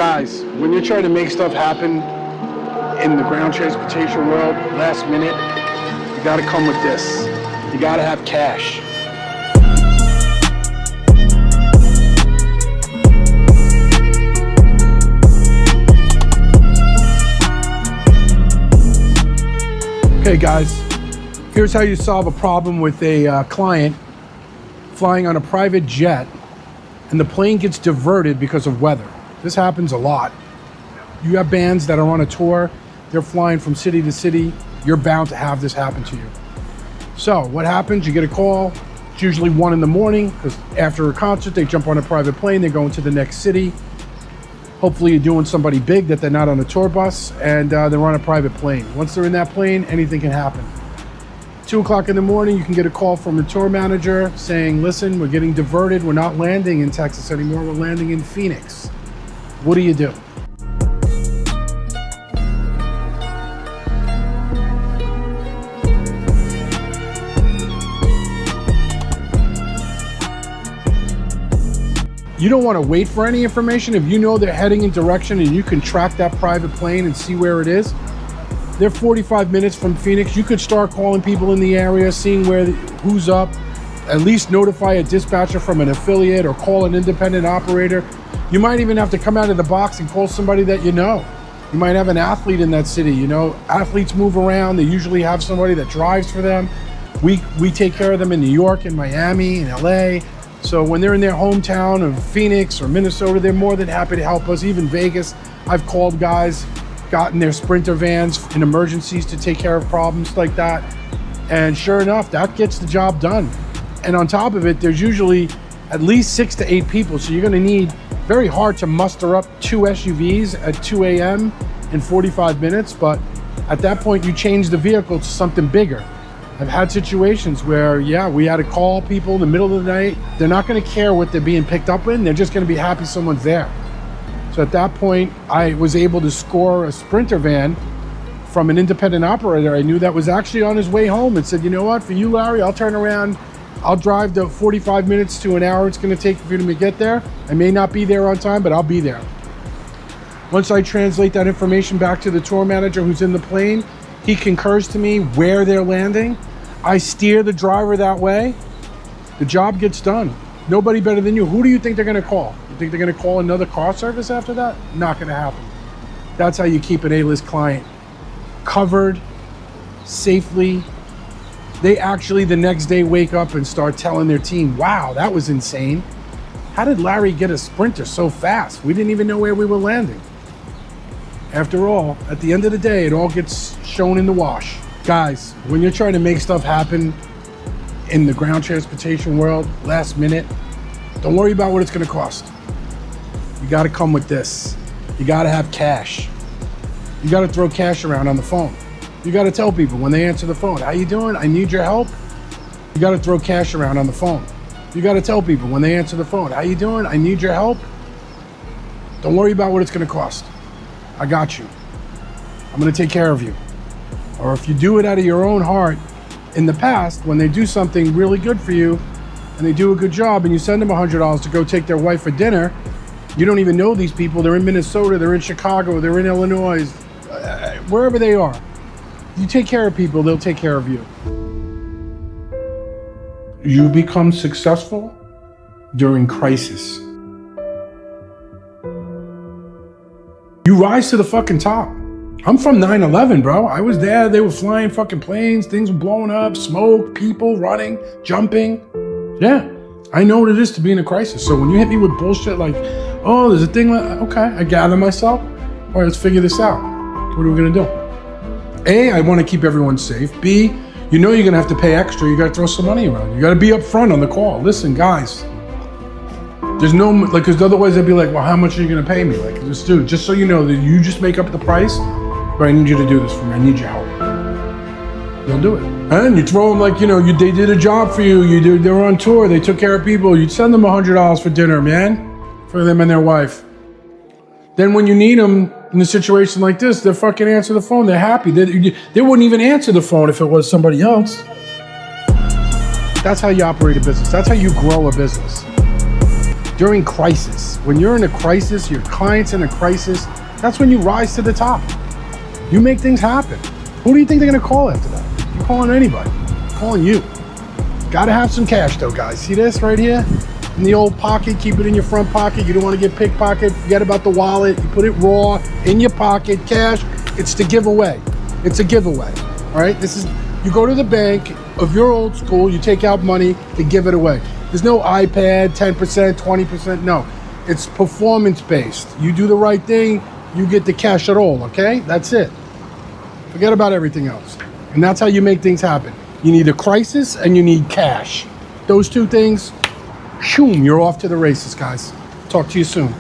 Guys, when you're trying to make stuff happen in the ground transportation world, last minute, you gotta come with this. You gotta have cash. Okay guys, here's how you solve a problem with a client flying on a private jet and the plane gets diverted because of weather. This happens a lot. You have bands that are on a tour, they're flying from city to city, you're bound to have this happen to you. So what happens, you get a call, it's usually 1 in the morning, because after a concert they jump on a private plane, they're going to the next city. Hopefully you're doing somebody big that they're not on a tour bus, and they're on a private plane. Once they're in that plane, anything can happen. 2 o'clock in the morning, you can get a call from the tour manager saying, listen, we're getting diverted, we're not landing in Texas anymore, we're landing in Phoenix. What do you do? You don't want to wait for any information. If you know they're heading in direction and you can track that private plane and see where it is, they're 45 minutes from Phoenix. You could start calling people in the area, seeing who's up, at least notify a dispatcher from an affiliate or call an independent operator. You might even have to come out of the box and call somebody that you know. You might have an athlete in that city. You know, athletes move around. They usually have somebody that drives for them. We take care of them in New York and Miami and LA. So when they're in their hometown of Phoenix or Minnesota, they're more than happy to help us. Even Vegas, I've called guys, gotten their Sprinter vans in emergencies to take care of problems like that. And sure enough, that gets the job done. And on top of it, there's usually at least 6 to 8 people. So you're gonna need, very hard to muster up 2 SUVs at 2 a.m. in 45 minutes. But at that point, you change the vehicle to something bigger. I've had situations where, yeah, we had to call people in the middle of the night. They're not gonna care what they're being picked up in. They're just gonna be happy someone's there. So at that point, I was able to score a Sprinter van from an independent operator I knew that was actually on his way home and said, you know what, for you, Larry, I'll turn around. I'll drive the 45 minutes to an hour it's gonna take for you to get there. I may not be there on time, but I'll be there. Once I translate that information back to the tour manager who's in the plane, he concurs to me where they're landing. I steer the driver that way. The job gets done. Nobody better than you. Who do you think they're gonna call? You think they're gonna call another car service after that? Not gonna happen. That's how you keep an A-list client covered safely. They actually the next day wake up and start telling their team, wow, that was insane. How did Larry get a Sprinter so fast? We didn't even know where we were landing. After all, at the end of the day, it all gets shown in the wash. Guys, when you're trying to make stuff happen in the ground transportation world, last minute, don't worry about what it's gonna cost. You gotta come with this. You gotta have cash. You gotta throw cash around on the phone. You gotta tell people when they answer the phone, how you doing? I need your help. You gotta throw cash around on the phone. You gotta tell people when they answer the phone, how you doing? I need your help. Don't worry about what it's gonna cost. I got you. I'm gonna take care of you. Or if you do it out of your own heart, in the past, when they do something really good for you and they do a good job and you send them $100 to go take their wife for dinner, you don't even know these people. They're in Minnesota, they're in Chicago, they're in Illinois, wherever they are. You take care of people, they'll take care of you. You become successful during crisis. You rise to the fucking top. I'm from 9/11, bro. I was there. They were flying fucking planes. Things were blowing up, smoke, people running, jumping. Yeah, I know what it is to be in a crisis. So when you hit me with bullshit like, oh, there's a thing like, okay, I gather myself. All right, let's figure this out. What are we gonna do? A, I wanna keep everyone safe. B, you know you're gonna have to pay extra. You gotta throw some money around. You gotta be upfront on the call. Listen, guys, there's no, like, cause otherwise they'd be like, well, how much are you gonna pay me? Like, just dude, just so you know that you just make up the price, but I need you to do this for me. I need your help. They'll do it. And you throw them like, you know, they did a job for you. They were on tour. They took care of people. You'd send them $100 for dinner, man, for them and their wife. Then when you need them in a situation like this, they fucking answer the phone. They're happy. They wouldn't even answer the phone if it was somebody else. That's how you operate a business. That's how you grow a business. during crisis. When you're in a crisis, your client's in a crisis, that's when you rise to the top. You make things happen. Who do you think they're gonna call after that? You're calling anybody. I'm calling you. Gotta have some cash though, guys. See this right here? In the old pocket, keep it in your front pocket. You don't want to get pickpocketed. Forget about the wallet. You put it raw in your pocket, cash. It's the giveaway. It's a giveaway. All right. This is, you go to the bank of your old school, you take out money to give it away. There's no iPad, 10%, 20%. No, it's performance based. You do the right thing, you get the cash at all. Okay. That's it. Forget about everything else. And that's how you make things happen. You need a crisis and you need cash. Those two things, shoom, you're off to the races, guys. Talk to you soon.